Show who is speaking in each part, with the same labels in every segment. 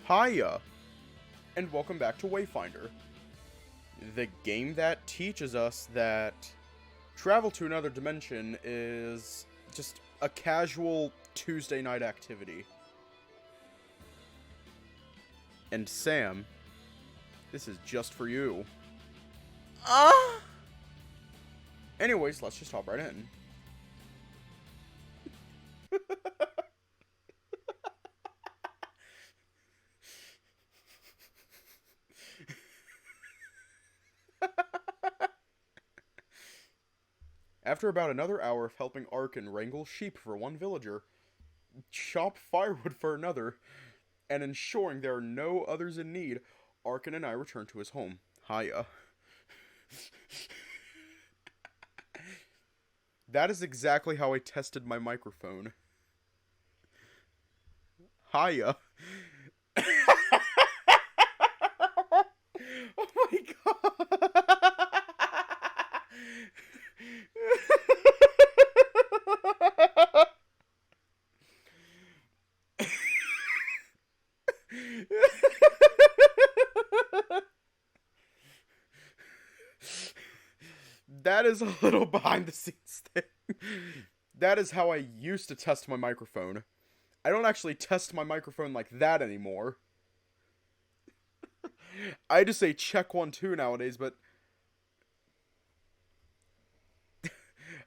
Speaker 1: Hiya, and welcome back to Wayfinder, the game that teaches us that travel to another dimension is just a casual Tuesday night activity. And Sam, this is just for you. Anyways, let's just hop right in. After about another hour of helping Arkin wrangle sheep for one villager, chop firewood for another, and ensuring there are no others in need, Arkin and I return to his home, Hiya. That is exactly how I tested my microphone. Hiya. Oh my god. That is a little behind the scenes thing. That is how I used to test my microphone. I don't actually test my microphone like that anymore. I just say check 1 2 nowadays, but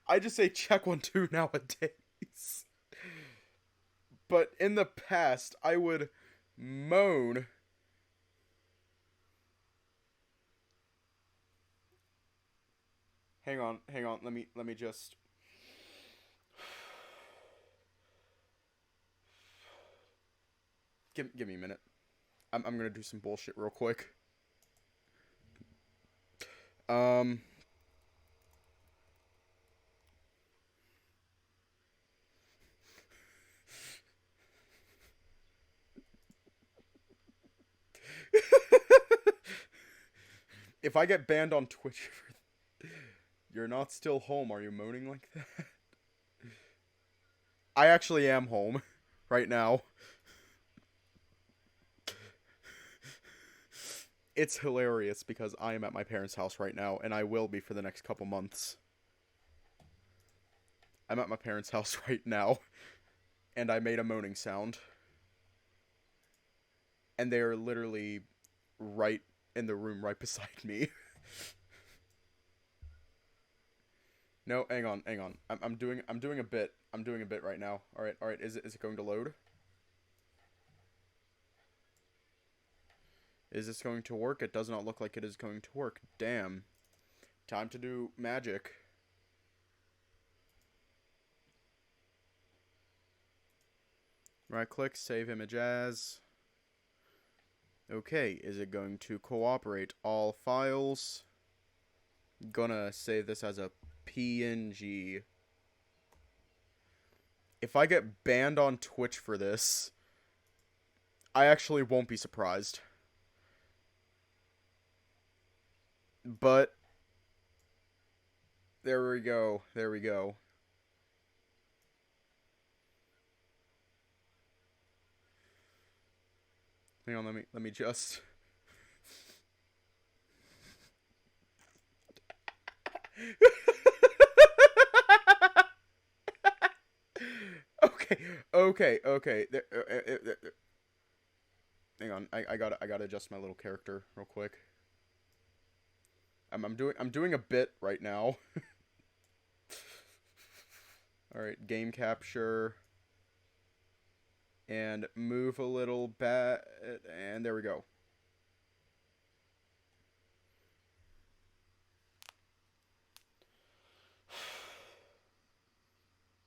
Speaker 1: I just say check 1 2 nowadays. But in the past, I would moan. Hang on. Let me just. Give me a minute. I'm gonna do some bullshit real quick. If I get banned on Twitch for "You're not still home, are you moaning like that?" I actually am home right now. It's hilarious because I am at my parents' house right now, and I will be for the next couple months. I'm at my parents' house right now, and I made a moaning sound. And they're literally right in the room right beside me. No, hang on. I'm doing a bit. I'm doing a bit right now. All right. Is it going to load? Is this going to work? It does not look like it is going to work. Damn. Time to do magic. Right click, save image as. Okay, is it going to cooperate? All files. Gonna save this as a PNG. If I get banned on Twitch for this, I actually won't be surprised. But there we go. Hang on, let me just. Okay. Hang on, I gotta adjust my little character real quick. I'm doing a bit right now. All right, game capture. And move a little bit, and there we go.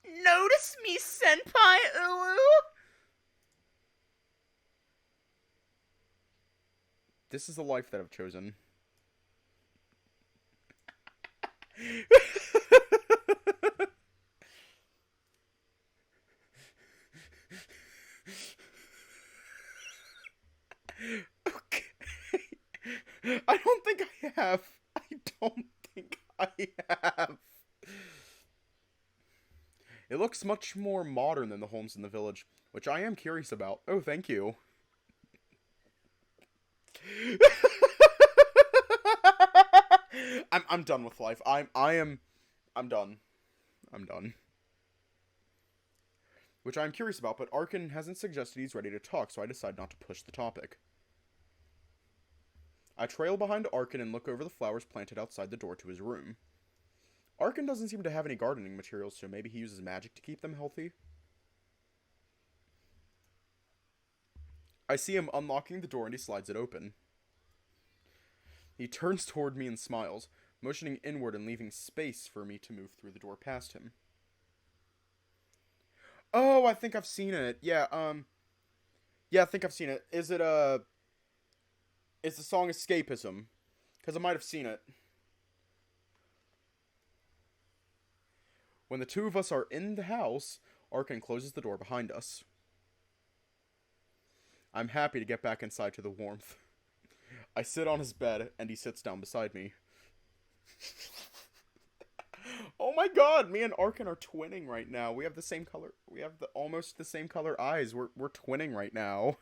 Speaker 1: Notice me, senpai Ulu? This is the life that I've chosen. Okay. I don't think I have. It looks much more modern than the homes in the village, which I am curious about. Oh, thank you. I'm done with life. I'm done. I'm done. Which I'm curious about, but Arkin hasn't suggested he's ready to talk, so I decide not to push the topic. I trail behind Arkin and look over the flowers planted outside the door to his room. Arkin doesn't seem to have any gardening materials, so maybe he uses magic to keep them healthy? I see him unlocking the door and he slides it open. He turns toward me and smiles, motioning inward and leaving space for me to move through the door past him. Oh, I think I've seen it. Yeah, I think I've seen it. Is the song Escapism? Because I might have seen it. When the two of us are in the house, Arkin closes the door behind us. I'm happy to get back inside to the warmth. I sit on his bed, and he sits down beside me. Oh my god, me and Arkin are twinning right now. We have the same color. We have almost the same color eyes. We're twinning right now.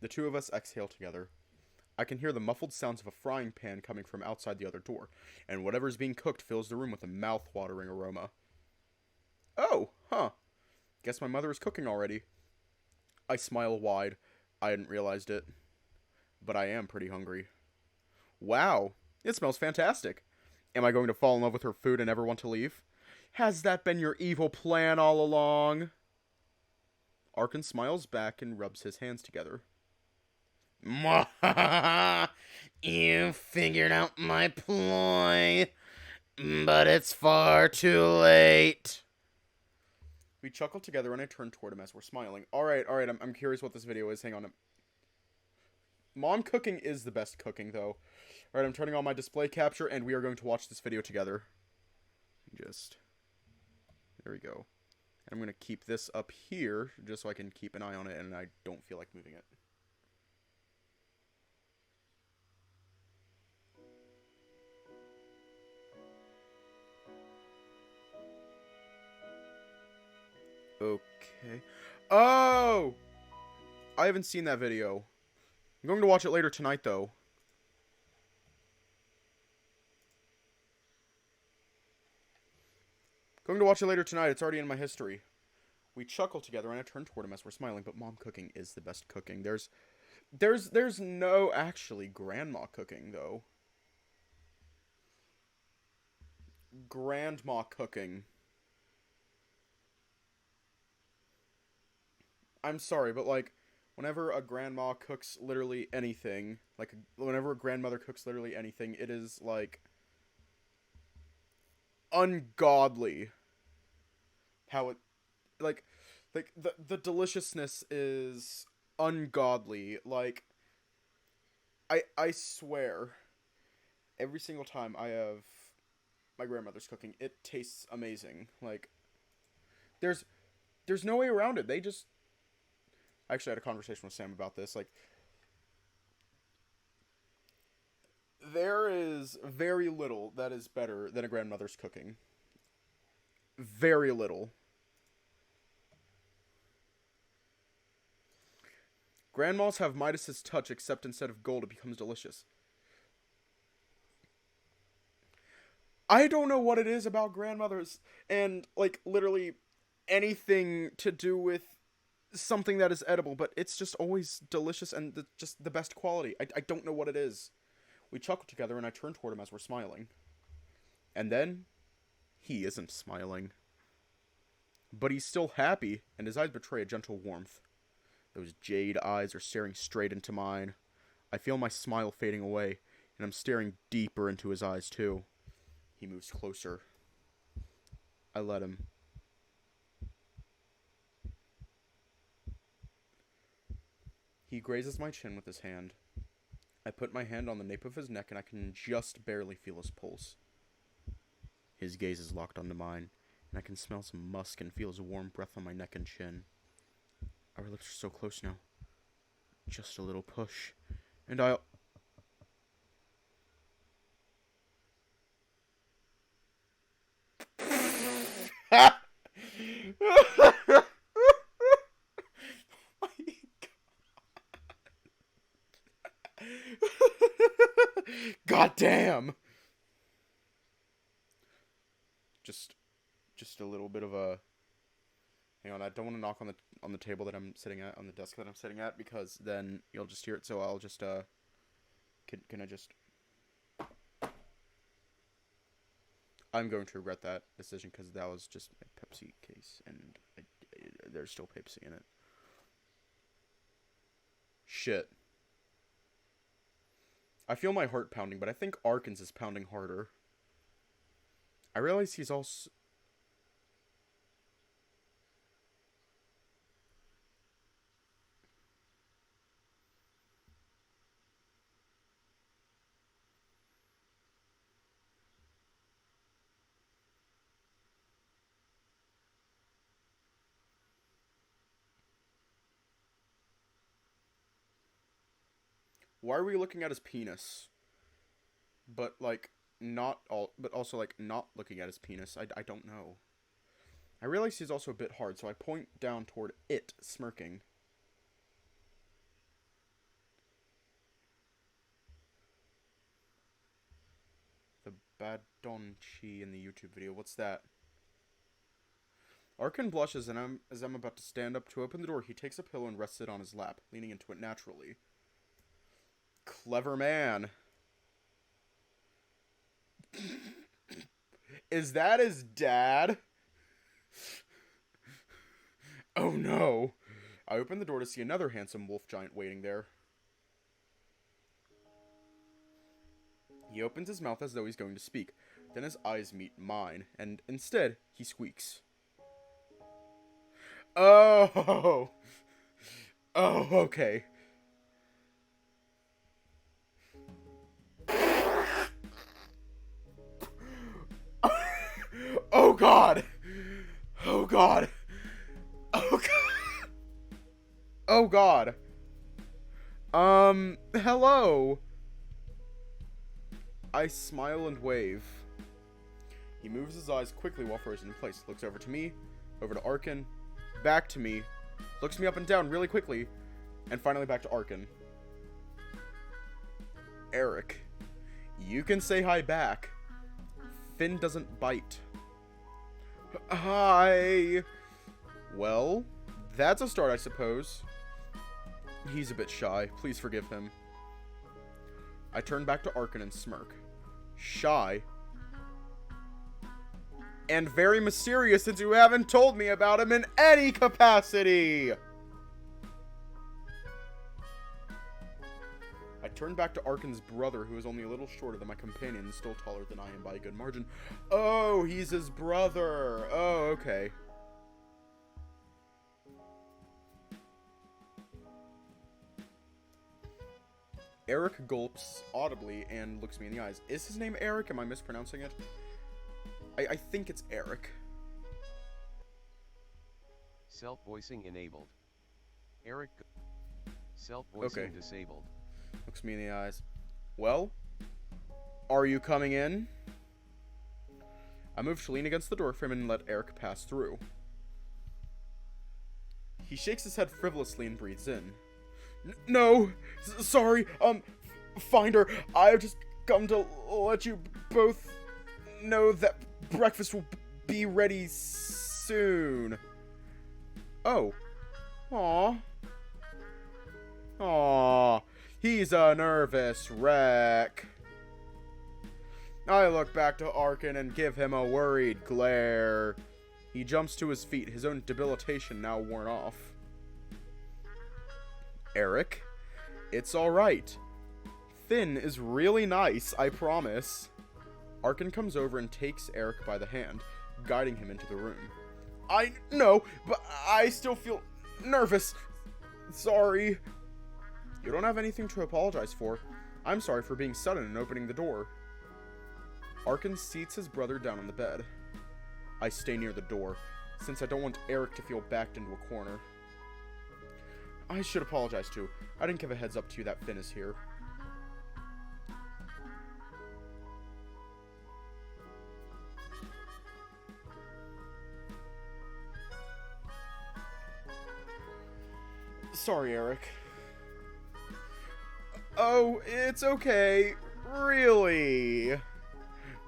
Speaker 1: The two of us exhale together. I can hear the muffled sounds of a frying pan coming from outside the other door, and whatever's being cooked fills the room with a mouth-watering aroma. Oh, huh. Guess my mother is cooking already. I smile wide. I hadn't realized it. But I am pretty hungry. Wow, it smells fantastic. Am I going to fall in love with her food and never want to leave? Has that been your evil plan all along? Arkin smiles back and rubs his hands together. You figured out my ploy, but it's far too late. We chuckle together and I turn toward him as we're smiling. Alright, I'm curious what this video is. Hang on. Mom cooking is the best cooking, though. Alright, I'm turning on my display capture and we are going to watch this video together. There we go. I'm going to keep this up here just so I can keep an eye on it and I don't feel like moving it. Okay. Oh! I haven't seen that video. I'm going to watch it later tonight, though. Going to watch it later tonight. It's already in my history. We chuckle together, and I turn toward him as we're smiling, but mom cooking is the best cooking. There's no actually grandma cooking, though. Grandma cooking. I'm sorry, but, like, whenever a grandma cooks literally anything, like, whenever a grandmother cooks literally anything, it is, like, ungodly how it, like, the deliciousness is ungodly. Like, I swear, every single time I have my grandmother's cooking, it tastes amazing. Like, there's no way around it. They just... I actually had a conversation with Sam about this. Like, there is very little that is better than a grandmother's cooking. Very little. Grandmas have Midas's touch, except instead of gold, it becomes delicious. I don't know what it is about grandmothers and, like, literally anything to do with something that is edible, but it's just always delicious and just the best quality. I don't know what it is. We chuckle together and I turn toward him as we're smiling. And then, he isn't smiling. But he's still happy, and his eyes betray a gentle warmth. Those jade eyes are staring straight into mine. I feel my smile fading away, and I'm staring deeper into his eyes too. He moves closer. I let him. He grazes my chin with his hand. I put my hand on the nape of his neck and I can just barely feel his pulse. His gaze is locked onto mine, And I can smell some musk and feel his warm breath on my neck and chin. Our lips are so close now. Just a little push. And I'll... God damn! Just a little bit of a... Hang on, I don't want to knock on the table that I'm sitting at, on the desk that I'm sitting at, because then you'll just hear it, so I'll just, can I just... I'm going to regret that decision, because that was just my Pepsi case, and there's still Pepsi in it. Shit. I feel my heart pounding, but I think Arkans is pounding harder. I realize he's also... Why are we looking at his penis? But, like, not all... But also, like, not looking at his penis. I don't know. I realize he's also a bit hard, so I point down toward it, smirking. The Badonchi in the YouTube video. What's that? Arkan blushes, and as I'm about to stand up to open the door, he takes a pillow and rests it on his lap, leaning into it naturally. Clever man. Is that his dad? Oh no. I open the door to see another handsome wolf giant waiting there. He opens his mouth as though he's going to speak. Then his eyes meet mine, and instead, he squeaks. Oh! Oh, okay. Oh god! Oh god! Oh god! Oh god! Hello! I smile and wave. He moves his eyes quickly while frozen in place. Looks over to me, over to Arkan, back to me, looks me up and down really quickly, and finally back to Arkan. Eric, you can say hi back. Finn doesn't bite. Hi. Well, that's a start, I suppose. He's a bit shy. Please forgive him. I turn back to Arkan and smirk. Shy. And very mysterious, since you haven't told me about him in any capacity! I turn back to Arkan's brother, who is only a little shorter than my companion and still taller than I am by a good margin. Oh, he's his brother. Oh, okay. Eric gulps audibly and looks me in the eyes. Is his name Eric? Am I mispronouncing it? I think it's Eric.
Speaker 2: Self-voicing enabled. Eric. Self-voicing disabled.
Speaker 1: Looks me in the eyes. Well, are you coming in? I move to lean against the door frame and let Eric pass through. He shakes his head frivolously and breathes in. No! Sorry, Finder, I've just come to let you both know that breakfast will be ready soon. Oh. Aw. Aw. He's a nervous wreck. I look back to Arkan and give him a worried glare. He jumps to his feet, his own debilitation now worn off. Eric, it's alright. Finn is really nice, I promise. Arkan comes over and takes Eric by the hand, guiding him into the room. I know, but I still feel nervous. Sorry. You don't have anything to apologize for. I'm sorry for being sudden and opening the door. Arkan seats his brother down on the bed. I stay near the door, since I don't want Eric to feel backed into a corner. I should apologize too. I didn't give a heads up to you that Finn is here. Sorry, Eric. Oh, it's okay. Really?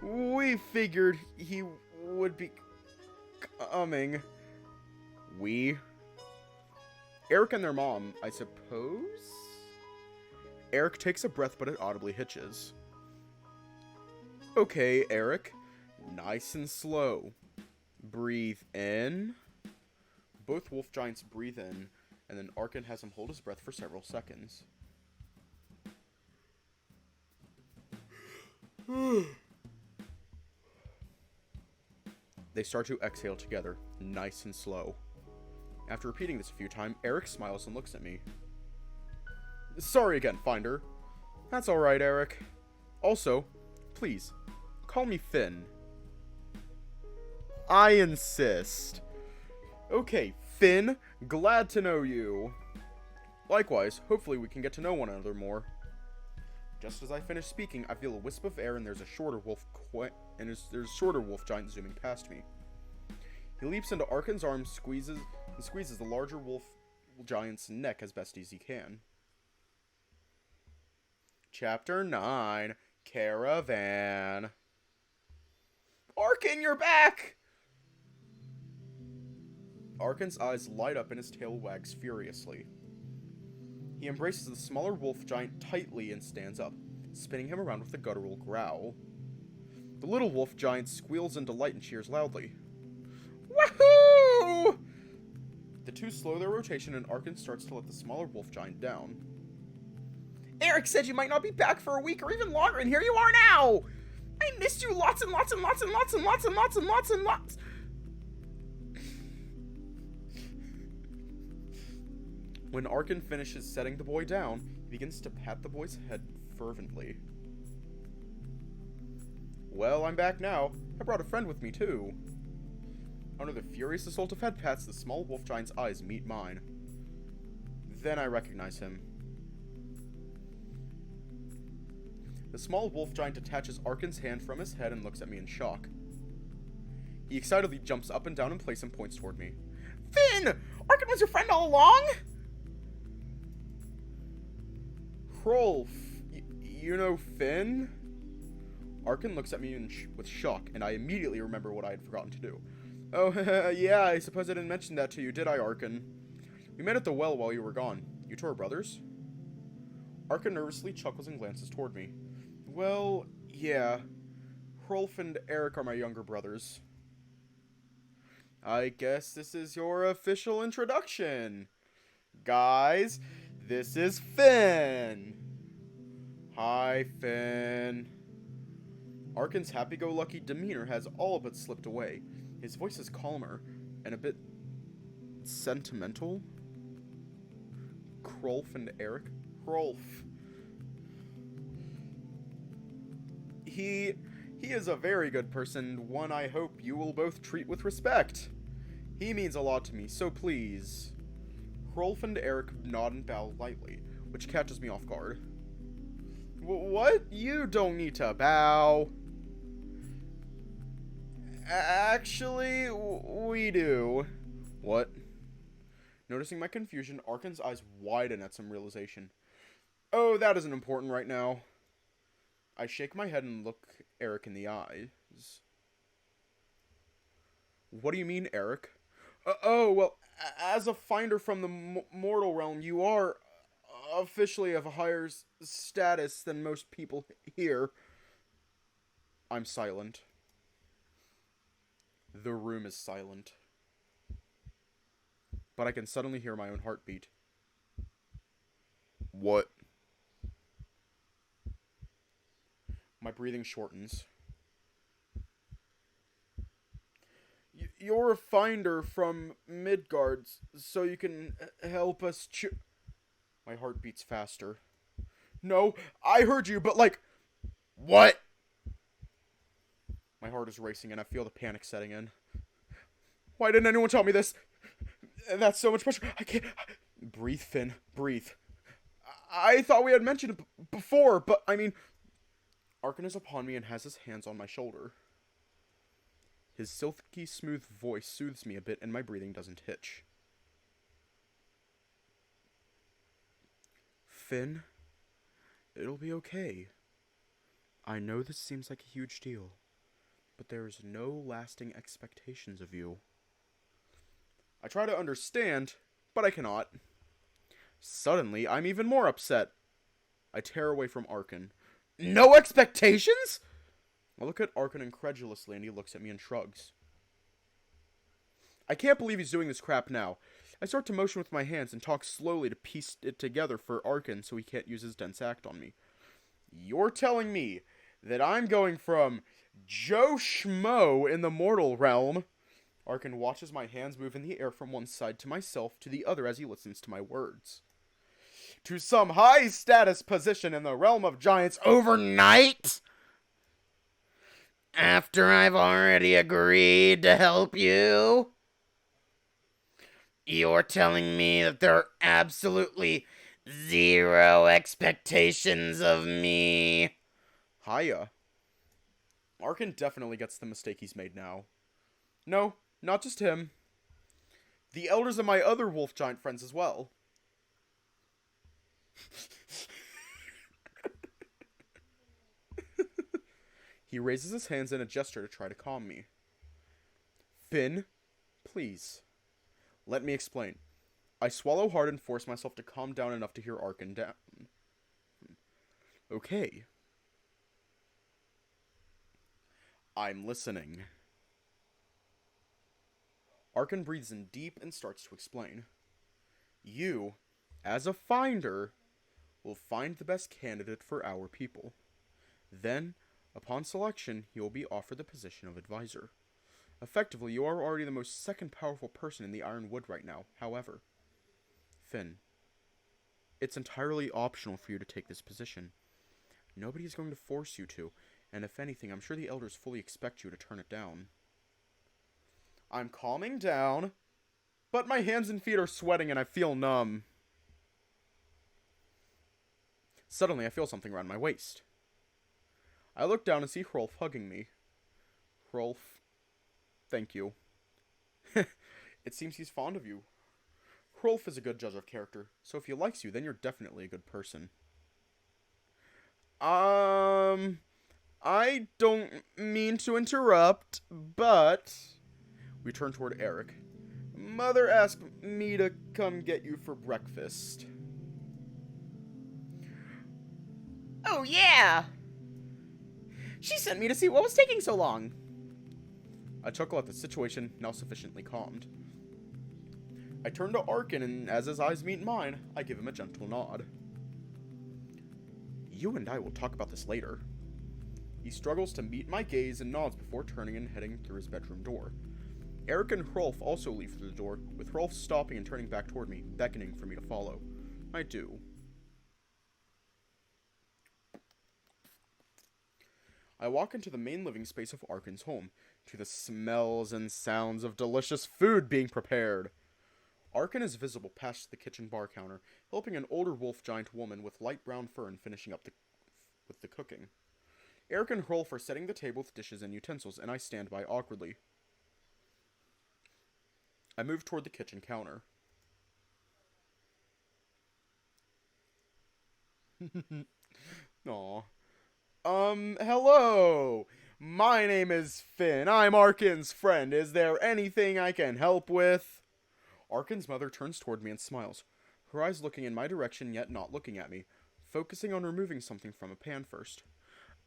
Speaker 1: We figured he would be coming. We? Eric and their mom, I suppose? Eric takes a breath, but it audibly hitches. Okay, Eric. Nice and slow. Breathe in. Both wolf giants breathe in, and then Arkin has him hold his breath for several seconds. They start to exhale together, nice and slow. After repeating this a few times, Eric smiles and looks at me. Sorry again, Finder. That's alright, Eric. Also, please, call me Finn. I insist. Okay, Finn, glad to know you. Likewise, hopefully we can get to know one another more. Just as I finish speaking, I feel a wisp of air and there's a shorter wolf there's a shorter wolf giant zooming past me. He leaps into Arkin's arms, squeezes the larger wolf giant's neck as best as he can. Chapter 9, Caravan. Arkin, you're back! Arkin's eyes light up and his tail wags furiously. He embraces the smaller wolf giant tightly and stands up, spinning him around with a guttural growl. The little wolf giant squeals in delight and cheers loudly. Woohoo! The two slow their rotation and Arkin starts to let the smaller wolf giant down. Eric said you might not be back for a week or even longer, and here you are now! I missed you lots and lots and lots and lots and lots and lots and lots and lots. When Arkin finishes setting the boy down, he begins to pat the boy's head fervently. Well, I'm back now. I brought a friend with me, too. Under the furious assault of head pats, the small wolf giant's eyes meet mine. Then I recognize him. The small wolf giant detaches Arkin's hand from his head and looks at me in shock. He excitedly jumps up and down in place and points toward me. Finn! Arkin was your friend all along? Rolf, you know Finn? Arkin looks at me with shock, and I immediately remember what I had forgotten to do. Oh, yeah, I suppose I didn't mention that to you, did I, Arkin? We met at the well while you were gone. You two are brothers? Arkin nervously chuckles and glances toward me. Well, yeah. Rolf and Eric are my younger brothers. I guess this is your official introduction. Guys, this is Finn. Hi, Finn. Arkin's happy-go-lucky demeanor has all but slipped away. His voice is calmer and a bit sentimental. Rolf and Eric. Rolf. He is a very good person, one I hope you will both treat with respect. He means a lot to me, so please. Rolf and Eric nod and bow lightly, which catches me off guard. What? You don't need to bow. Actually, we do. What? Noticing my confusion, Arkin's eyes widen at some realization. Oh, that isn't important right now. I shake my head and look Eric in the eyes. What do you mean, Eric? Oh, well, as a finder from the mortal realm, you are officially of a higher status than most people here. I'm silent. The room is silent. But I can suddenly hear my own heartbeat. What? My breathing shortens. You're a finder from Midgard, so you can help us My heart beats faster. No, I heard you, but like... What? My heart is racing and I feel the panic setting in. Why didn't anyone tell me this? That's so much pressure. I can't. Breathe, Finn. Breathe. I thought we had mentioned it before, but I mean... Arkin is upon me and has his hands on my shoulder. His silky smooth voice soothes me a bit and my breathing doesn't hitch. Finn, it'll be okay. I know this seems like a huge deal, but there is no lasting expectations of you. I try to understand, but I cannot. Suddenly, I'm even more upset. I tear away from Arkin. No expectations? I look at Arkin incredulously and he looks at me and shrugs. I can't believe he's doing this crap now. I start to motion with my hands and talk slowly to piece it together for Arkin so he can't use his dense act on me. You're telling me that I'm going from Joe Schmo in the mortal realm. Arkin watches my hands move in the air from one side to myself to the other as he listens to my words. To some high status position in the realm of giants overnight? After I've already agreed to help you? You're telling me that there are absolutely zero expectations of me? Hiya. Arkin definitely gets the mistake he's made now. No, not just him. The elders of my other wolf giant friends as well. He raises his hands in a gesture to try to calm me. Finn, please. Let me explain. I swallow hard and force myself to calm down enough to hear Arkin down. Okay. I'm listening. Arkin breathes in deep and starts to explain. You, as a finder, will find the best candidate for our people. Then, upon selection, you will be offered the position of advisor. Effectively, you are already the most second powerful person in the Ironwood right now. However, Finn, it's entirely optional for you to take this position. Nobody is going to force you to, and if anything, I'm sure the elders fully expect you to turn it down. I'm calming down, but my hands and feet are sweating and I feel numb. Suddenly, I feel something around my waist. I look down and see Hrolf hugging me. Hrolf, thank you. It seems he's fond of you. Hrolf is a good judge of character, so if he likes you, then you're definitely a good person. I don't mean to interrupt, but... We turn toward Eric. Mother asked me to come get you for breakfast. Oh, yeah! She sent me to see what was taking so long. I chuckle at the situation, now sufficiently calmed. I turn to Arkin, and as his eyes meet mine, I give him a gentle nod. You and I will talk about this later. He struggles to meet my gaze and nods before turning and heading through his bedroom door. Eric and Hrolf also leave through the door, with Hrolf stopping and turning back toward me, beckoning for me to follow. I do. I walk into the main living space of Arkin's home, to the smells and sounds of delicious food being prepared. Arkin is visible past the kitchen bar counter, helping an older wolf giant woman with light brown fur and finishing up with the cooking. Eric and Hrolf are setting the table with dishes and utensils, and I stand by awkwardly. I move toward the kitchen counter. Aw. Hello! My name is Finn. I'm Arkin's friend. Is there anything I can help with? Arkin's mother turns toward me and smiles, her eyes looking in my direction yet not looking at me, focusing on removing something from a pan first.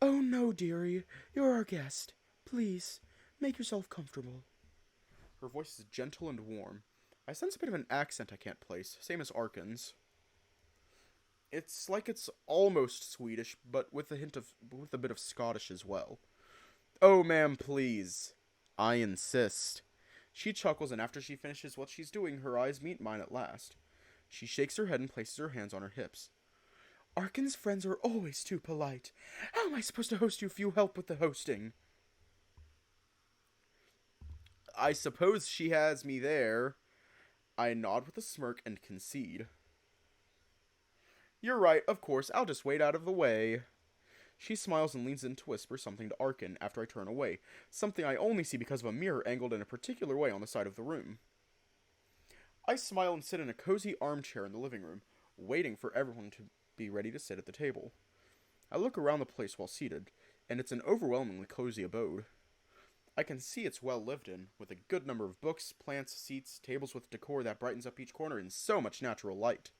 Speaker 1: Oh no, dearie. You're our guest. Please, make yourself comfortable. Her voice is gentle and warm. I sense a bit of an accent I can't place, same as Arkin's. It's like it's almost Swedish, but with a bit of Scottish as well. Oh, ma'am, please. I insist. She chuckles, and after she finishes what she's doing, her eyes meet mine at last. She shakes her head and places her hands on her hips. Arkin's friends are always too polite. How am I supposed to host you if you help with the hosting? I suppose she has me there. I nod with a smirk and concede. You're right, of course, I'll just wait out of the way. She smiles and leans in to whisper something to Arkin after I turn away, something I only see because of a mirror angled in a particular way on the side of the room. I smile and sit in a cozy armchair in the living room, waiting for everyone to be ready to sit at the table. I look around the place while seated, and it's an overwhelmingly cozy abode. I can see it's well lived in, with a good number of books, plants, seats, tables with decor that brightens up each corner, and so much natural light.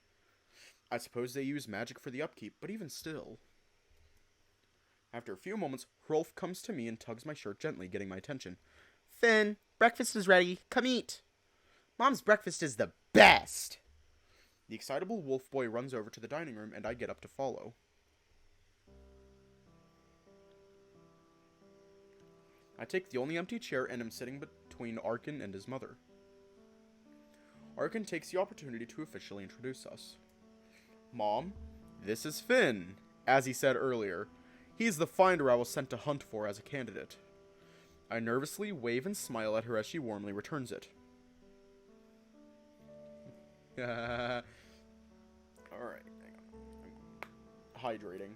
Speaker 1: I suppose they use magic for the upkeep, but even still. After a few moments, Rolf comes to me and tugs my shirt gently, getting my attention. Finn, breakfast is ready. Come eat. Mom's breakfast is the best. The excitable wolf boy runs over to the dining room, and I get up to follow. I take the only empty chair and am sitting between Arkin and his mother. Arkin takes the opportunity to officially introduce us. Mom, this is Finn, as he said earlier. He's the finder I was sent to hunt for as a candidate. I nervously wave and smile at her as she warmly returns it. Alright, hang on. I'm hydrating.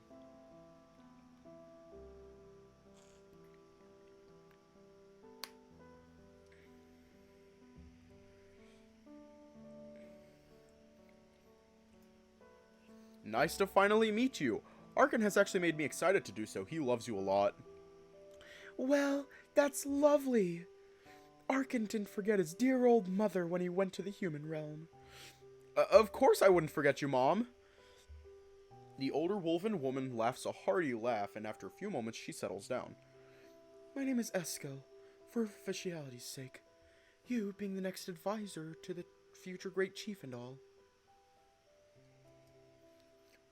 Speaker 1: Nice to finally meet you. Arkin has actually made me excited to do so. He loves you a lot. Well, that's lovely. Arkin didn't forget his dear old mother when he went to the human realm. Of course I wouldn't forget you, Mom. The older wolven woman laughs a hearty laugh, and after a few moments, she settles down. My name is Eskel, for officiality's sake. You being the next advisor to the future great chief and all.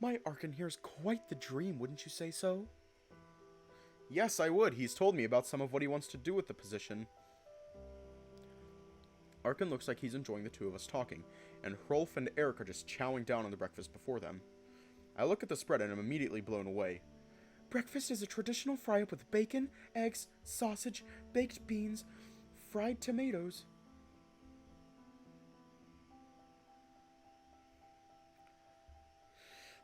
Speaker 1: My Arkin here's quite the dream, wouldn't you say so? Yes, I would. He's told me about some of what he wants to do with the position. Arkin looks like he's enjoying the two of us talking, and Hrolf and Eric are just chowing down on the breakfast before them. I look at the spread and am immediately blown away. Breakfast is a traditional fry-up with bacon, eggs, sausage, baked beans, fried tomatoes.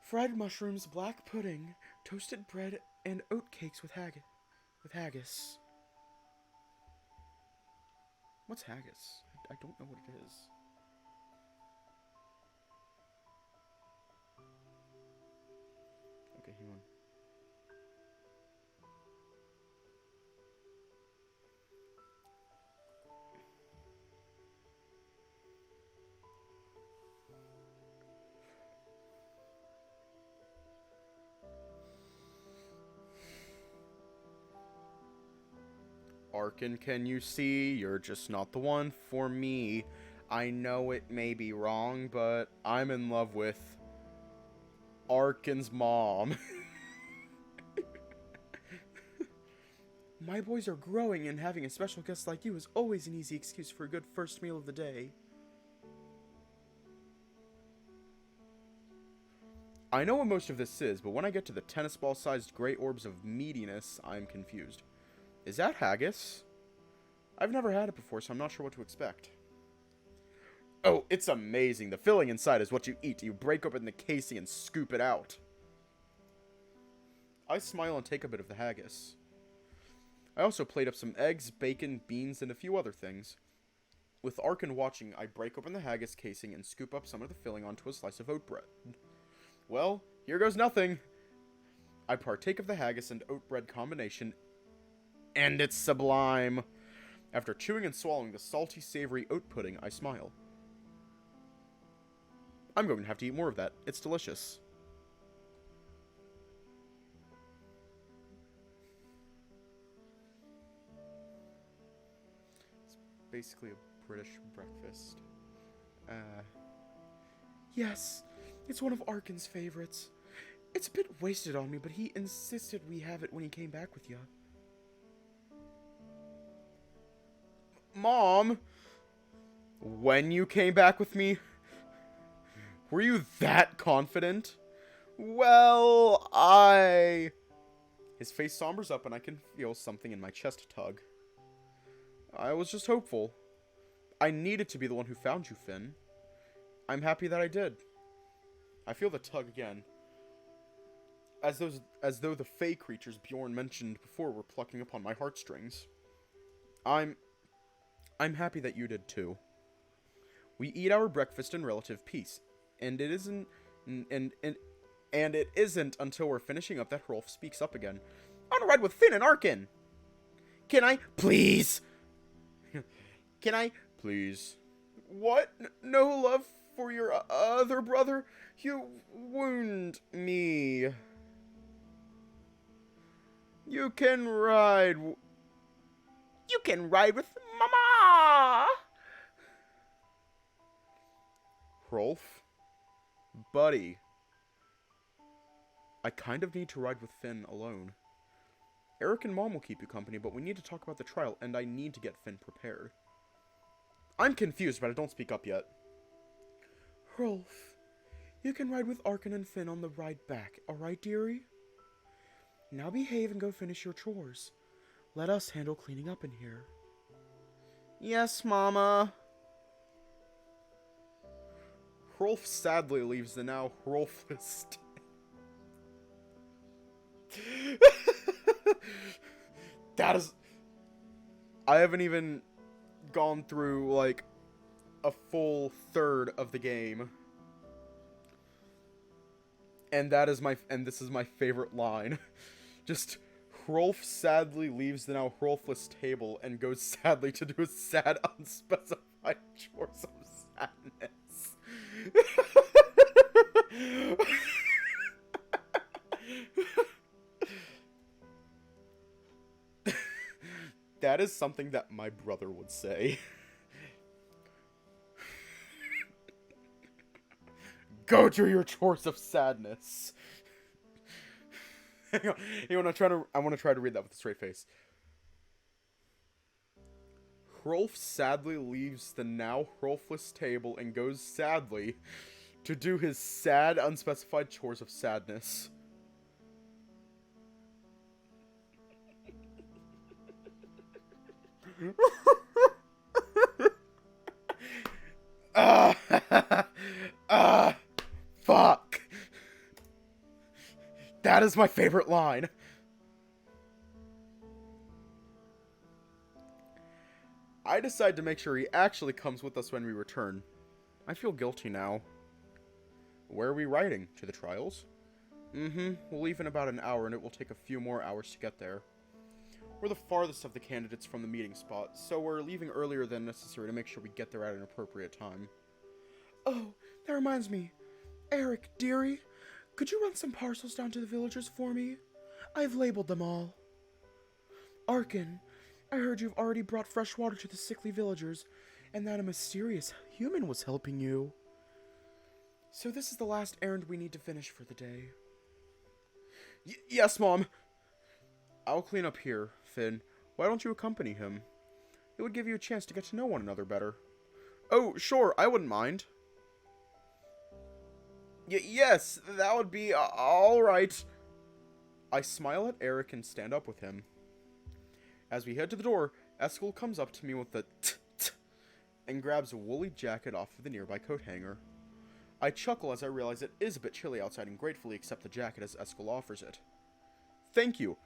Speaker 1: Fried mushrooms, black pudding, toasted bread, and oatcakes with haggis. What's haggis? I don't know what it is. Okay, hang on. Arkin, can you see? You're just not the one for me. I know it may be wrong, but I'm in love with Arkin's mom. My boys are growing, and having a special guest like you is always an easy excuse for a good first meal of the day. I know what most of this is, but when I get to the tennis ball-sized gray orbs of meatiness, I'm confused. Is that haggis? I've never had it before, so I'm not sure what to expect. Oh, it's amazing. The filling inside is what you eat. You break open the casing and scoop it out. I smile and take a bit of the haggis. I also plate up some eggs, bacon, beans, and a few other things. With Arkin watching, I break open the haggis casing and scoop up some of the filling onto a slice of oat bread. Well, here goes nothing. I partake of the haggis and oat bread combination, and it's sublime. After chewing and swallowing the salty, savory oat pudding, I smile. I'm going to have to eat more of that. It's delicious. It's basically a British breakfast. Yes, it's one of Arkin's favorites. It's a bit wasted on me, but he insisted we have it when he came back with you. Mom, when you came back with me, were you that confident? Well, His face sombers up and I can feel something in my chest tug. I was just hopeful. I needed to be the one who found you, Finn. I'm happy that I did. I feel the tug again. As though the fey creatures Bjorn mentioned before were plucking upon my heartstrings. I'm happy that you did too. We eat our breakfast in relative peace, and it isn't until we're finishing up that Hrolf speaks up again. I want to ride with Finn and Arkin. Can I, please? Can I, please? What? No love for your other brother? You wound me. You can ride with Mama! Hrolf? Buddy. I kind of need to ride with Finn alone. Eric and Mom will keep you company, but we need to talk about the trial, and I need to get Finn prepared. I'm confused, but I don't speak up yet. Hrolf, you can ride with Arkin and Finn on the ride back, alright, dearie? Now behave and go finish your chores. Let us handle cleaning up in here. Yes, Mama. Hrolf sadly leaves the now Hrolfless. That is... I haven't even gone through, like, a full third of the game. And this is my favorite line. Just, Hrolf sadly leaves the now Hrolfless table and goes sadly to do a sad, unspecified chores of sadness. That is something that my brother would say. Go do your chores of sadness. Hang on. I want to try to read that with a straight face. Hrolf sadly leaves the now Hrolfless table and goes sadly to do his sad, unspecified chores of sadness. Fuck. That is my favorite line. I decide to make sure he actually comes with us when we return. I feel guilty now. Where are we riding? To the trials? We'll leave in about an hour and it will take a few more hours to get there. We're the farthest of the candidates from the meeting spot, so we're leaving earlier than necessary to make sure we get there at an appropriate time. Oh, that reminds me. Eric, dearie, could you run some parcels down to the villagers for me? I've labeled them all. Arkin, I heard you've already brought fresh water to the sickly villagers, and that a mysterious human was helping you. So this is the last errand we need to finish for the day. Yes, Mom. I'll clean up here, Finn. Why don't you accompany him? It would give you a chance to get to know one another better. Oh, sure, I wouldn't mind. Yes, that would be alright. I smile at Eric and stand up with him. As we head to the door, Eskel comes up to me with the t and grabs a woolly jacket off of the nearby coat hanger. I chuckle as I realize it is a bit chilly outside and gratefully accept the jacket as Eskel offers it. Thank you.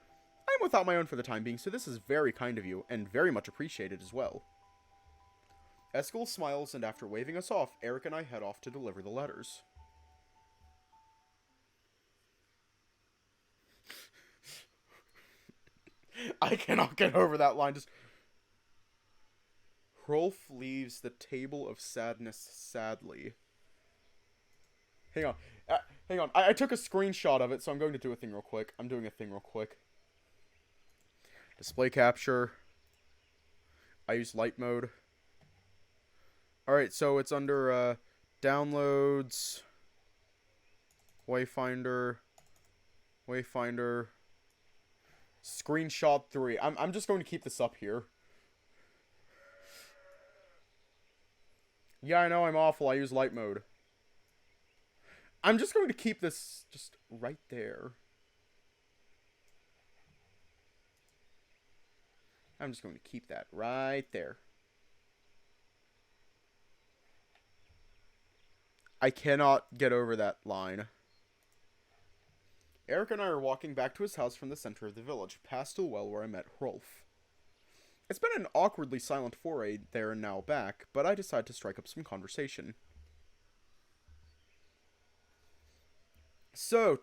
Speaker 1: I'm without my own for the time being, so this is very kind of you, and very much appreciated as well. Eskel smiles, and after waving us off, Eric and I head off to deliver the letters. I cannot get over that line. Just Hrolf leaves the table of sadness sadly. Hang on. Hang on. I took a screenshot of it, so I'm going to do a thing real quick. I'm doing a thing real quick. Display capture. I use light mode. Alright, so it's under downloads. Wayfinder. Screenshot 3. I'm just going to keep this up here. Yeah, I know I'm awful. I use light mode. I'm just going to keep this just right there. I'm just going to keep that right there. I cannot get over that line. Eric and I are walking back to his house from the center of the village, past a well where I met Hrolf. It's been an awkwardly silent foray there and now back, but I decide to strike up some conversation. So,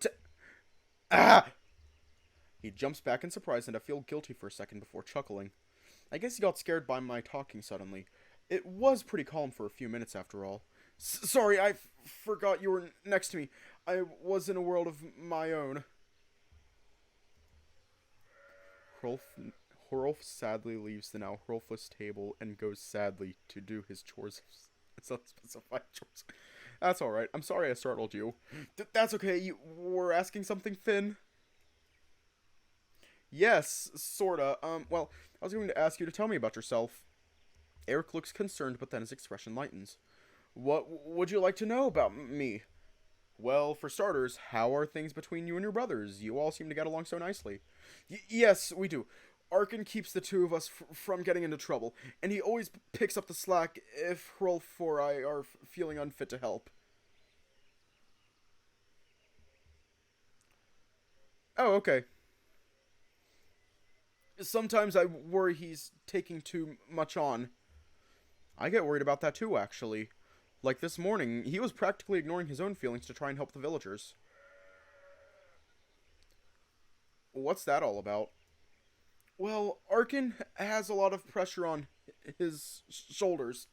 Speaker 1: He jumps back in surprise, and I feel guilty for a second before chuckling. I guess he got scared by my talking suddenly. It was pretty calm for a few minutes after all. Sorry, I forgot you were next to me. I was in a world of my own. Hrolf sadly leaves the now Hrolfless table and goes sadly to do his chores. It's unspecified chores. That's alright. I'm sorry I startled you. That's okay. You were asking something, Finn? Yes, sorta. Well, I was going to ask you to tell me about yourself. Eric looks concerned, but then his expression lightens. What would you like to know about me? Well, for starters, how are things between you and your brothers? You all seem to get along so nicely. Yes, we do. Arkin keeps the two of us from getting into trouble, and he always picks up the slack if Hrolf or I are feeling unfit to help. Oh, okay. Sometimes I worry he's taking too much on. I get worried about that too, actually. Like this morning, he was practically ignoring his own feelings to try and help the villagers. What's that all about? Well, Arkin has a lot of pressure on his shoulders.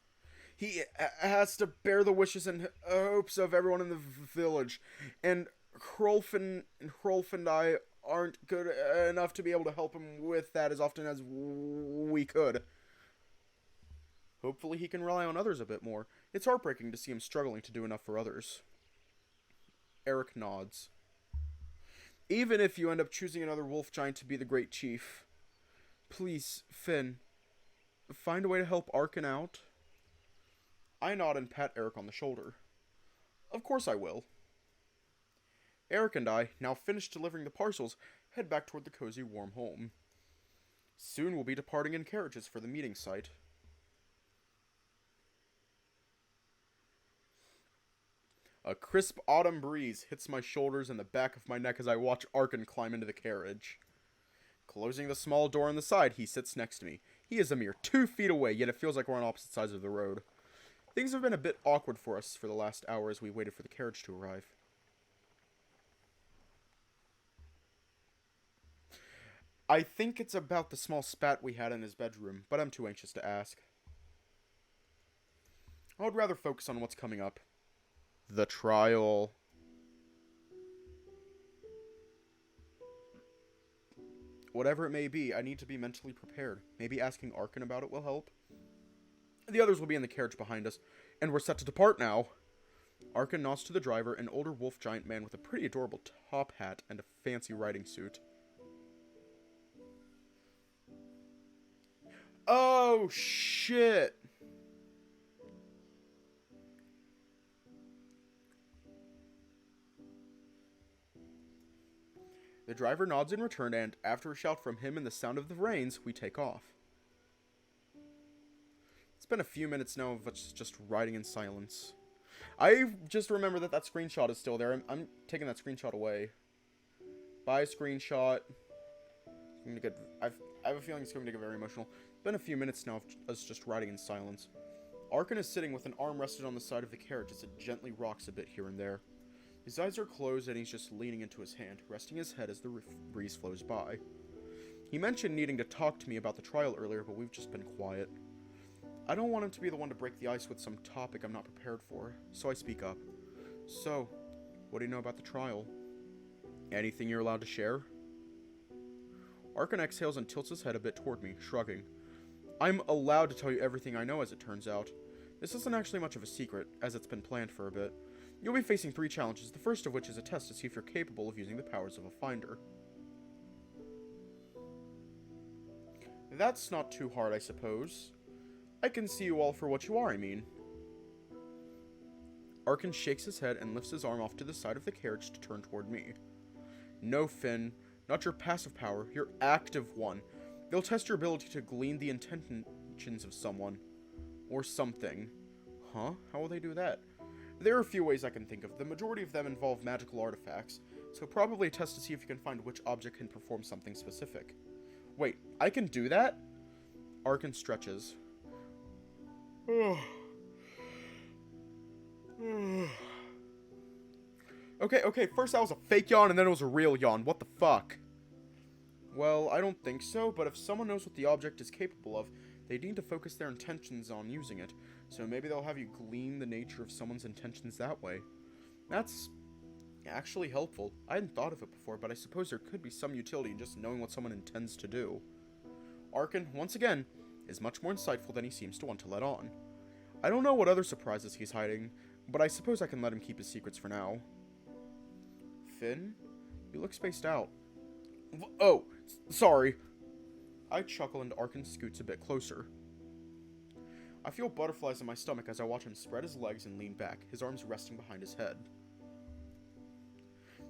Speaker 1: He has to bear the wishes and hopes of everyone in the village. And Hrolf and I aren't good enough to be able to help him with that as often as we could. Hopefully he can rely on others a bit more. It's heartbreaking to see him struggling to do enough for others. Eric nods. Even if you end up choosing another wolf giant to be the great chief, please, Finn, find a way to help Arkin out. I nod and pat Eric on the shoulder. Of course I will. Eric and I, now finished delivering the parcels, head back toward the cozy, warm home. Soon we'll be departing in carriages for the meeting site. A crisp autumn breeze hits my shoulders and the back of my neck as I watch Arkin climb into the carriage. Closing the small door on the side, he sits next to me. He is a mere 2 feet away, yet it feels like we're on opposite sides of the road. Things have been a bit awkward for us for the last hour as we waited for the carriage to arrive. I think it's about the small spat we had in his bedroom, but I'm too anxious to ask. I would rather focus on what's coming up. The trial. Whatever it may be, I need to be mentally prepared. Maybe asking Arkin about it will help. The others will be in the carriage behind us, and we're set to depart now. Arkin nods to the driver, an older wolf giant man with a pretty adorable top hat and a fancy riding suit. Oh, shit! The driver nods in return, and, after a shout from him and the sound of the reins, we take off. It's been a few minutes now of us just riding in silence. I just remember that screenshot is still there. I'm taking that screenshot away. Bye, screenshot. I have a feeling it's going to get very emotional. It's been a few minutes now of us just riding in silence. Arkin is sitting with an arm rested on the side of the carriage as it gently rocks a bit here and there. His eyes are closed and he's just leaning into his hand, resting his head as the breeze flows by. He mentioned needing to talk to me about the trial earlier, but we've just been quiet. I don't want him to be the one to break the ice with some topic I'm not prepared for, so I speak up. So, what do you know about the trial? Anything you're allowed to share? Arkin exhales and tilts his head a bit toward me, shrugging. I'm allowed to tell you everything I know, as it turns out. This isn't actually much of a secret, as it's been planned for a bit. You'll be facing 3 challenges, the first of which is a test to see if you're capable of using the powers of a finder. That's not too hard, I suppose. I can see you all for what you are, I mean. Arkin shakes his head and lifts his arm off to the side of the carriage to turn toward me. No, Finn. Not your passive power, your active one. They'll test your ability to glean the intentions of someone. Or something. Huh? How will they do that? There are a few ways I can think of. The majority of them involve magical artifacts, so probably a test to see if you can find which object can perform something specific. Wait, I can do that? Arkin stretches. Okay, first that was a fake yawn and then it was a real yawn. What the fuck? Well, I don't think so, but if someone knows what the object is capable of, they need to focus their intentions on using it. So maybe they'll have you glean the nature of someone's intentions that way. That's actually helpful. I hadn't thought of it before, but I suppose there could be some utility in just knowing what someone intends to do. Arkin, once again, is much more insightful than he seems to want to let on. I don't know what other surprises he's hiding, but I suppose I can let him keep his secrets for now. Finn? You look spaced out. Oh, sorry. I chuckle and Arkin scoots a bit closer. I feel butterflies in my stomach as I watch him spread his legs and lean back, his arms resting behind his head.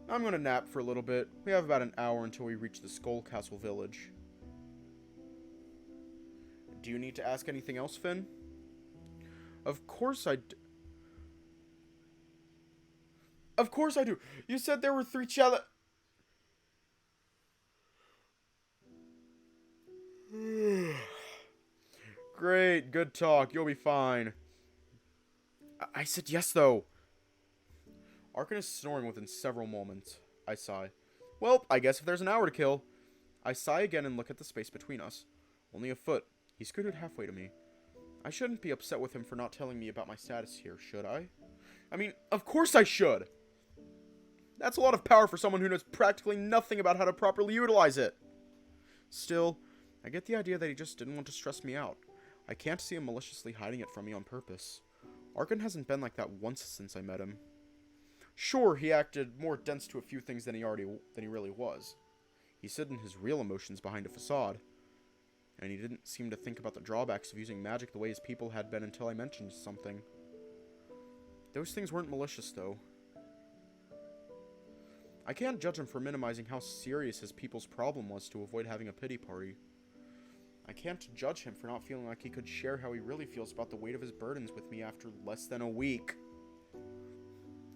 Speaker 1: I'm gonna nap for a little bit. We have about an hour until we reach the Skull Castle village. Do you need to ask anything else, Finn? Of course I do. You said there were 3 Great, good talk. You'll be fine. I said yes, though. Arkin is snoring within several moments. I sigh. Well, I guess if there's an hour to kill. I sigh again and look at the space between us. Only a foot. He scooted halfway to me. I shouldn't be upset with him for not telling me about my status here, should I? I mean, of course I should! That's a lot of power for someone who knows practically nothing about how to properly utilize it. Still, I get the idea that he just didn't want to stress me out. I can't see him maliciously hiding it from me on purpose. Arkin hasn't been like that once since I met him. Sure, he acted more dense to a few things than he really was. He's hidden his real emotions behind a facade. And he didn't seem to think about the drawbacks of using magic the way his people had been until I mentioned something. Those things weren't malicious, though. I can't judge him for minimizing how serious his people's problem was to avoid having a pity party. I can't judge him for not feeling like he could share how he really feels about the weight of his burdens with me after less than a week.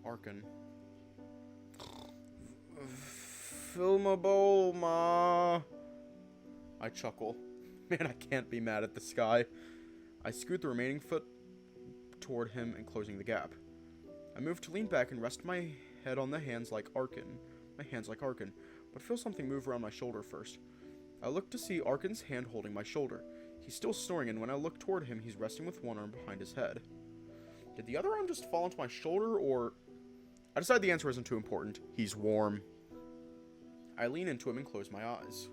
Speaker 1: Arkin. Fill my bowl, Ma. I chuckle. Man, I can't be mad at the sky. I scoot the remaining foot toward him and closing the gap. I move to lean back and rest my head on the hands like Arkin. My hands like Arkin, but feel something move around my shoulder first. I look to see Arkin's hand holding my shoulder. He's still snoring, and when I look toward him, he's resting with one arm behind his head. Did the other arm just fall onto my shoulder, or... I decide the answer isn't too important. He's warm. I lean into him and close my eyes.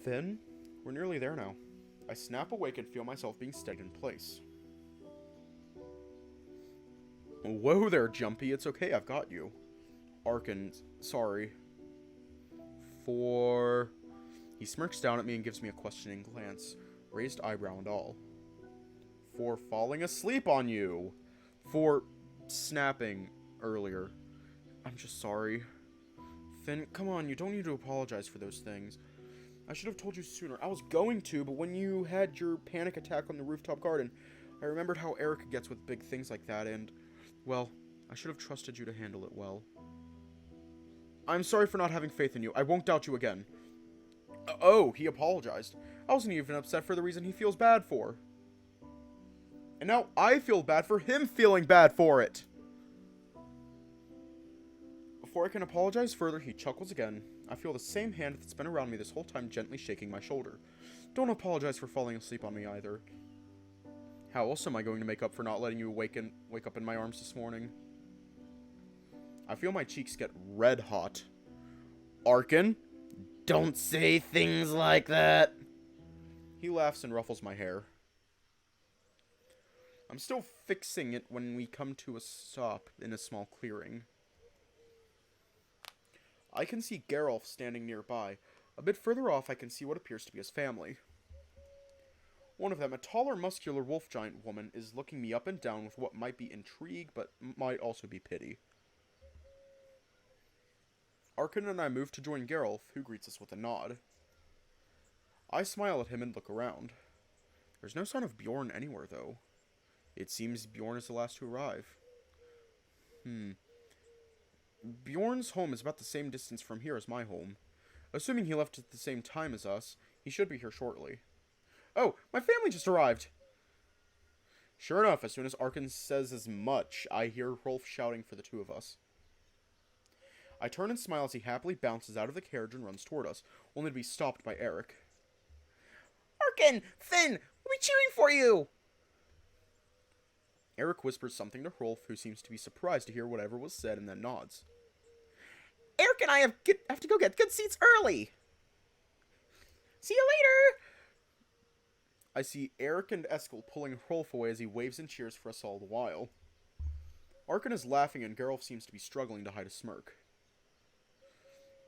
Speaker 1: Finn, we're nearly there now. I snap awake and feel myself being steadied in place. Whoa there, Jumpy. It's okay, I've got you. Arkin, sorry. For... He smirks down at me and gives me a questioning glance, raised eyebrow and all. For falling asleep on you. For snapping earlier. I'm just sorry. Finn, come on, you don't need to apologize for those things. I should have told you sooner. I was going to, but when you had your panic attack on the rooftop garden, I remembered how Eric gets with big things like that, and, well, I should have trusted you to handle it well. I'm sorry for not having faith in you. I won't doubt you again. Oh, he apologized. I wasn't even upset for the reason he feels bad for. And now I feel bad for him feeling bad for it. Before I can apologize further, he chuckles again. I feel the same hand that's been around me this whole time gently shaking my shoulder. Don't apologize for falling asleep on me either. How else am I going to make up for not letting you wake up in my arms this morning? I feel my cheeks get red hot. Arkin? Don't say things like that. He laughs and ruffles my hair. I'm still fixing it when we come to a stop in a small clearing. I can see Geralf standing nearby. A bit further off, I can see what appears to be his family. One of them, a taller, muscular wolf giant woman, is looking me up and down with what might be intrigue, but might also be pity. Arkin and I move to join Geralf, who greets us with a nod. I smile at him and look around. There's no sign of Bjorn anywhere, though. It seems Bjorn is the last to arrive. Bjorn's home is about the same distance from here as my home. Assuming he left at the same time as us, he should be here shortly. Oh, my family just arrived! Sure enough, as soon as Arkin says as much, I hear Rolf shouting for the two of us. I turn and smile as he happily bounces out of the carriage and runs toward us, only to be stopped by Eric.
Speaker 3: Arkin! Finn! We'll be cheering for you!
Speaker 1: Eric whispers something to Rolf, who seems to be surprised to hear whatever was said, and then nods.
Speaker 3: Eric and I have to go get good seats early! See you later!
Speaker 1: I see Eric and Eskel pulling Rolf away as he waves and cheers for us all the while. Arkin is laughing and Geralf seems to be struggling to hide a smirk.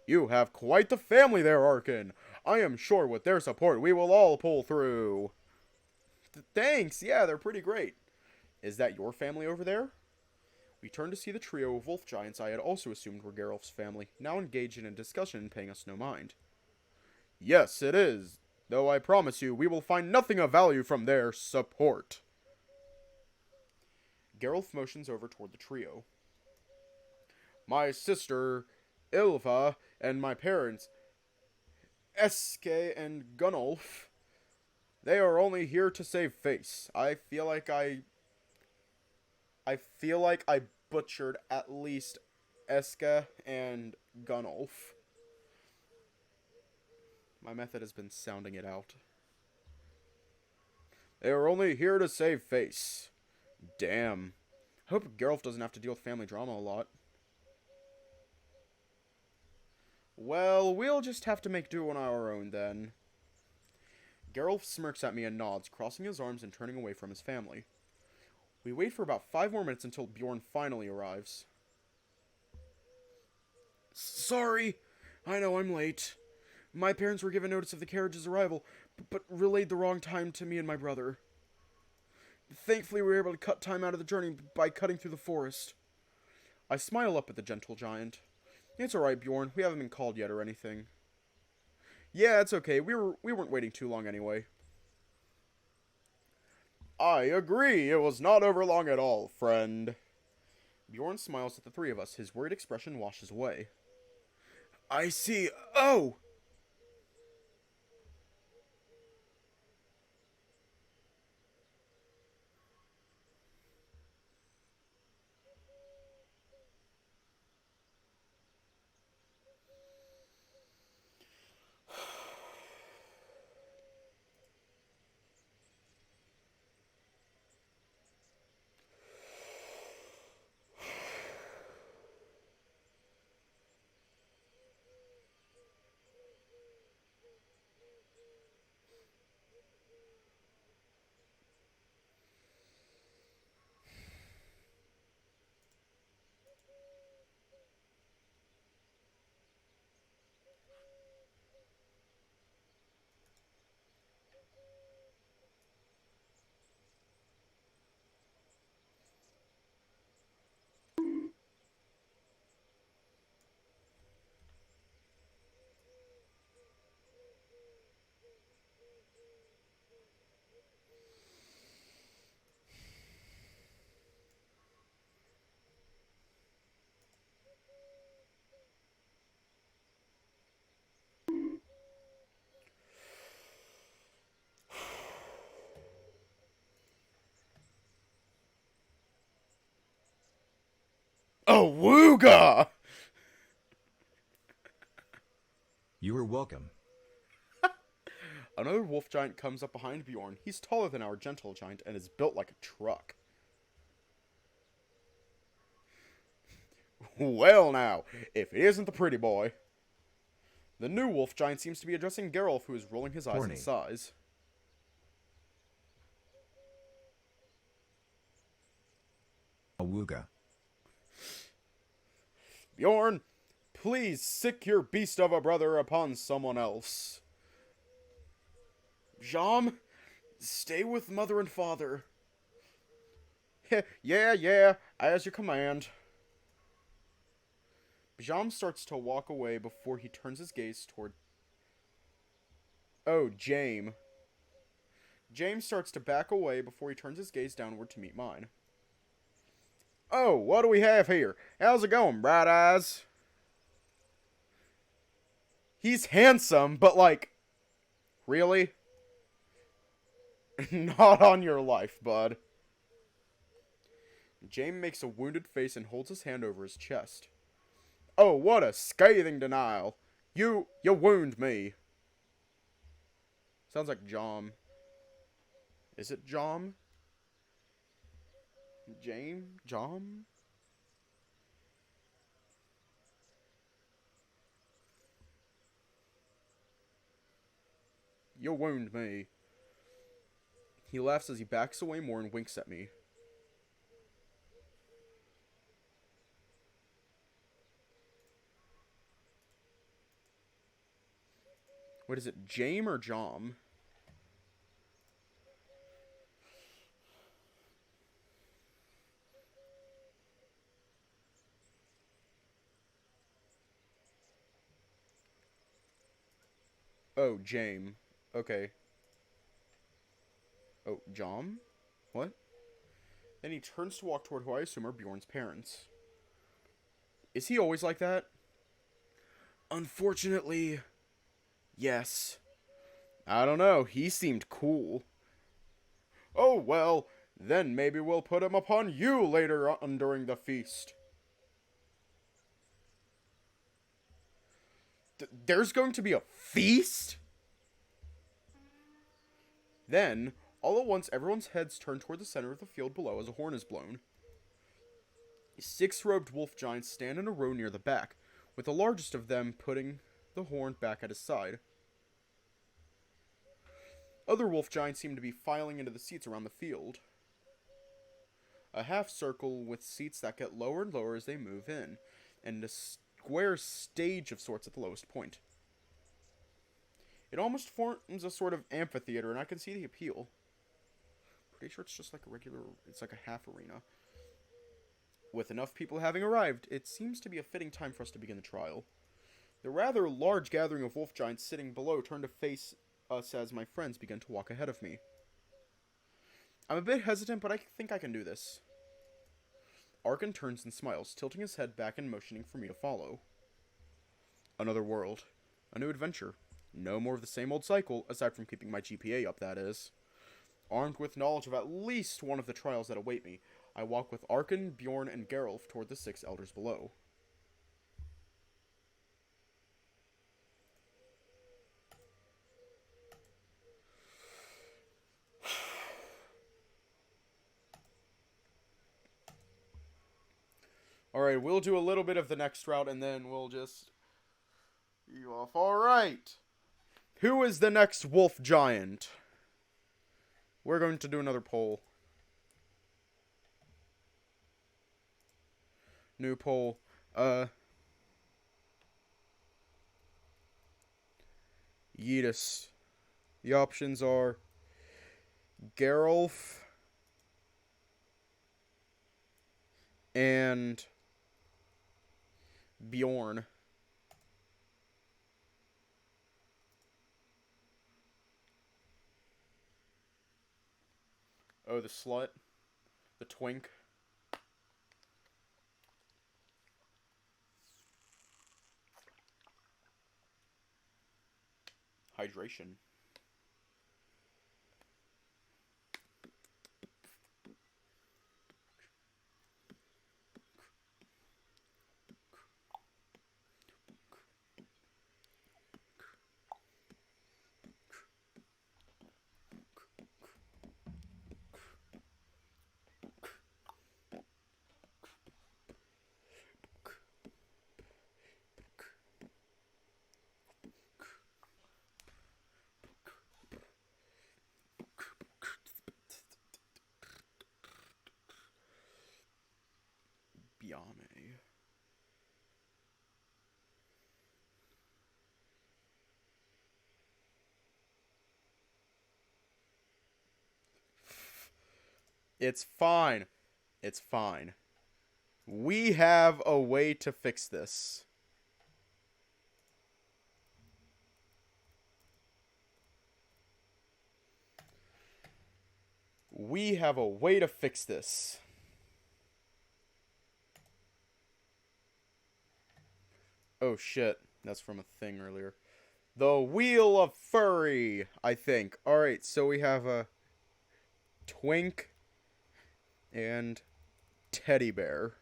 Speaker 1: You have quite the family there, Arkin. I am sure with their support we will all pull through. Thanks, yeah, they're pretty great. Is that your family over there? We turn to see the trio of wolf giants I had also assumed were Geralf's family, now engaged in a discussion and paying us no mind. Yes, it is, though I promise you we will find nothing of value from their support. Geralf motions over toward the trio. My sister, Ylva, and my parents, Eske and Gunnulf, they are only here to save face. I feel like I butchered at least Eske and Gunnulf. My method has been sounding it out. They are only here to save face. Damn. Hope Geralf doesn't have to deal with family drama a lot. Well, we'll just have to make do on our own then. Geralf smirks at me and nods, crossing his arms and turning away from his family. We wait for about 5 more minutes until Bjorn finally arrives. Sorry, I know I'm late. My parents were given notice of the carriage's arrival, but relayed the wrong time to me and my brother. Thankfully, we were able to cut time out of the journey by cutting through the forest. I smile up at the gentle giant. It's alright, Bjorn. We haven't been called yet or anything. Yeah, it's okay. We weren't waiting too long anyway. I agree. It was not over long at all, friend. Bjorn smiles at the three of us. His worried expression washes away. I see. Oh! Awooga!
Speaker 4: You are welcome.
Speaker 1: Another wolf giant comes up behind Bjorn. He's taller than our gentle giant and is built like a truck. Well now, if it isn't the pretty boy. The new wolf giant seems to be addressing Geralf, who is rolling his eyes in sighs.
Speaker 4: Awooga.
Speaker 1: Bjorn, please sick your beast of a brother upon someone else. Jom, Stay with mother and father. Yeah, as you command. Bijam starts to walk away before he turns his gaze toward... Oh, James. James starts to back away before he turns his gaze downward to meet mine. Oh, what do we have here? How's it going, Bright Eyes? He's handsome, but like... Really? Not on your life, bud. James makes a wounded face and holds his hand over his chest. Oh, what a scathing denial. You wound me. Sounds like Jom. Is it Jom? James? Jom? You wound me. He laughs as he backs away more and winks at me. What is it, James or Jom? Oh, James. Okay. Oh, Jom? What? Then he turns to walk toward who I assume are Bjorn's parents. Is he always like that? Unfortunately, yes. I don't know, he seemed cool. Oh, well, then maybe we'll put him upon you later on during the feast. There's going to be a feast? Then, all at once, everyone's heads turn toward the center of the field below as a horn is blown. 6 robed wolf giants stand in a row near the back, with the largest of them putting the horn back at his side. Other wolf giants seem to be filing into the seats around the field. A half circle with seats that get lower and lower as they move in, and a square stage of sorts at the lowest point. It almost forms a sort of amphitheater, and I can see the appeal. Pretty sure it's just like a regular... It's like a half arena. With enough people having arrived, it seems to be a fitting time for us to begin the trial. The rather large gathering of wolf giants sitting below turn to face us as my friends begin to walk ahead of me. I'm a bit hesitant, but I think I can do this. Arkin turns and smiles, tilting his head back and motioning for me to follow. Another world. A new adventure. No more of the same old cycle, aside from keeping my GPA up, that is. Armed with knowledge of at least one of the trials that await me, I walk with Arkin, Bjorn, and Geralf toward the 6 elders below. Alright, we'll do a little bit of the next route, and then we'll just... you off. Alright! Who is the next wolf giant? We're going to do another poll. New poll. Yeetus. The options are Geralf and Bjorn. Oh, the slut. The twink. Hydration. It's fine. It's fine. We have a way to fix this. We have a way to fix this. Oh shit, that's from a thing earlier. The Wheel of Furry, I think. Alright, so we have a Twink and Teddy Bear.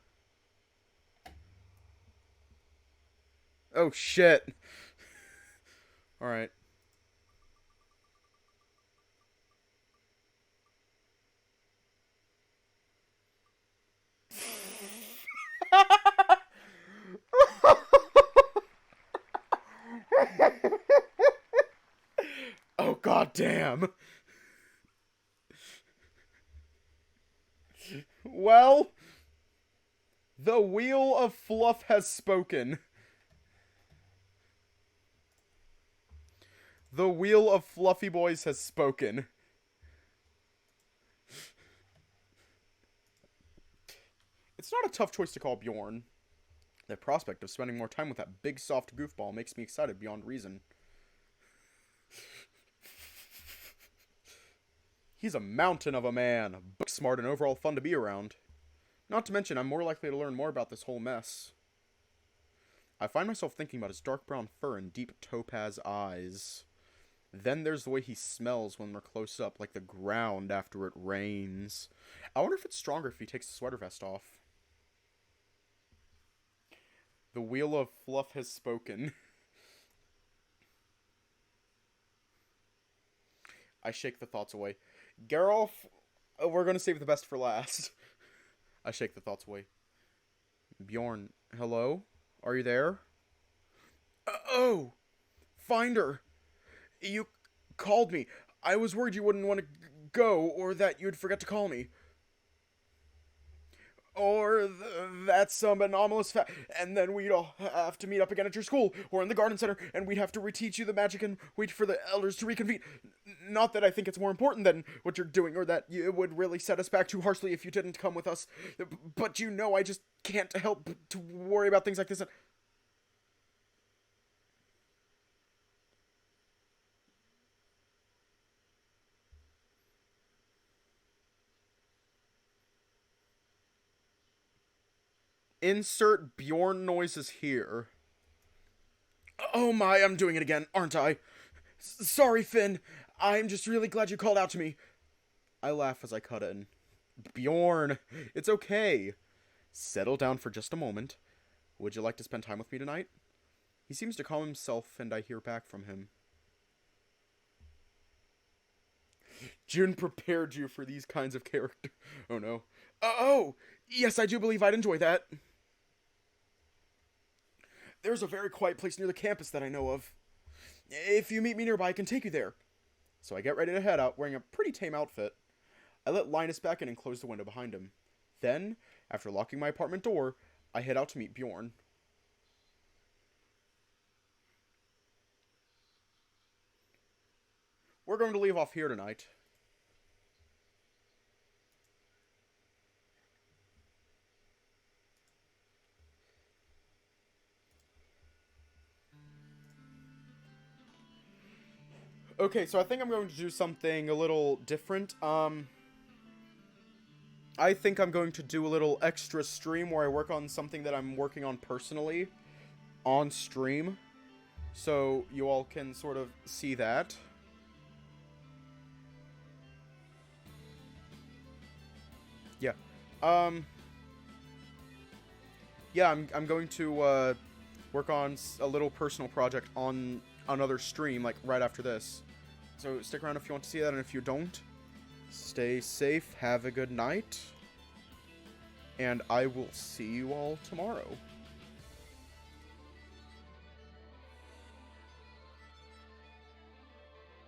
Speaker 1: Oh shit. Alright. Oh goddamn. Well, the Wheel of Fluff has spoken. The Wheel of Fluffy Boys has spoken. It's not a tough choice to call Bjorn. The prospect of spending more time with that big soft goofball makes me excited beyond reason. He's a mountain of a man, book smart and overall fun to be around. Not to mention, I'm more likely to learn more about this whole mess. I find myself thinking about his dark brown fur and deep topaz eyes. Then there's the way he smells when we're close up, like the ground after it rains. I wonder if it's stronger if he takes the sweater vest off. The Wheel of Fluff has spoken. I shake the thoughts away. Geralf, we're going to save the best for last. I shake the thoughts away. Bjorn, hello? Are you there? Oh! Finder! You called me. I was worried you wouldn't want to go, or that you'd forget to call me. Or that's some anomalous fact, and then we'd all have to meet up again at your school, or in the garden center, and we'd have to reteach you the magic and wait for the elders to reconvene. Not that I think it's more important than what you're doing, or that it would really set us back too harshly if you didn't come with us. But you know, I just can't help to worry about things like this. Insert Bjorn noises here. Oh my, I'm doing it again, aren't I? Sorry, Finn. I'm just really glad you called out to me. I laugh as I cut in. Bjorn, it's okay. Settle down for just a moment. Would you like to spend time with me tonight? He seems to calm himself, and I hear back from him. June prepared you for these kinds of character. Oh no. Oh, yes, I do believe I'd enjoy that. There's a very quiet place near the campus that I know of. If you meet me nearby, I can take you there. So I get ready to head out, wearing a pretty tame outfit. I let Linus back in and close the window behind him. Then, after locking my apartment door, I head out to meet Bjorn. We're going to leave off here tonight. Okay, so I think I'm going to do something a little different. I think I'm going to do a little extra stream where I work on something that I'm working on personally on stream. So you all can sort of see that. Yeah. Yeah, I'm going to work on a little personal project on another stream, like, right after this. So stick around if you want to see that, and if you don't, stay safe, have a good night, and I will see you all tomorrow.